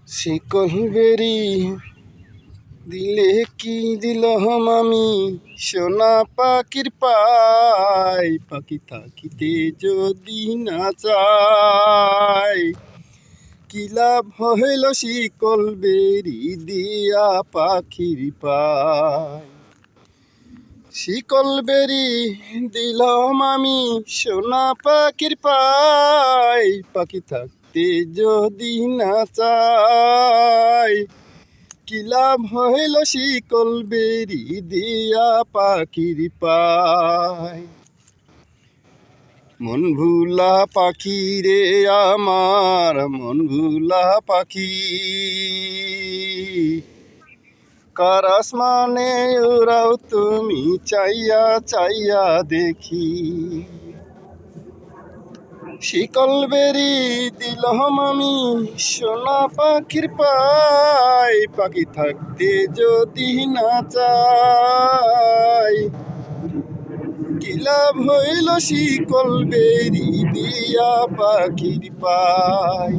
শিকল বেরি দিলে কি দিলহম আমি সোনা পাখির পাই, পাখি থাকিতে যদি না চাই কি লাভ হইল শিকল বেরি দিয়া পাখির পাই। শিকল বেরি দিলাম আমি সোনা পাখির পাই, পাখি থাকতে যদি না চাই কি লাভ হইল শিকল বেরি দিয়া পাখির পাই। মন ভুলা পাখি রে আমার মন ভুলা পাখি, কার আসমানে ওরাও তুমি চাইয়া চাইয়া দেখি। শিকল বেরি দিলাম আমি সোনা পাখির পাই, পাখি থাকতে যদি না চাই কি লাভ হইল শিকল বেরি দিয়া পাখির পাই,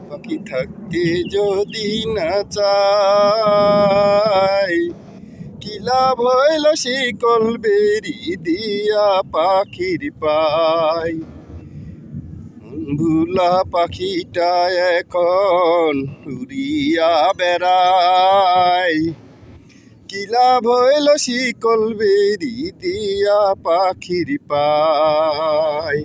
পাখি থাকতে যদি না চাই কি লাভ হইল শিকল বেরি দিয়া পাখির পাই। ভুলা পাখিটা এখন উড়িয়া বেড়ায়, কি লাভ হইল শিকল বেরি দিয়া পাখির পাই।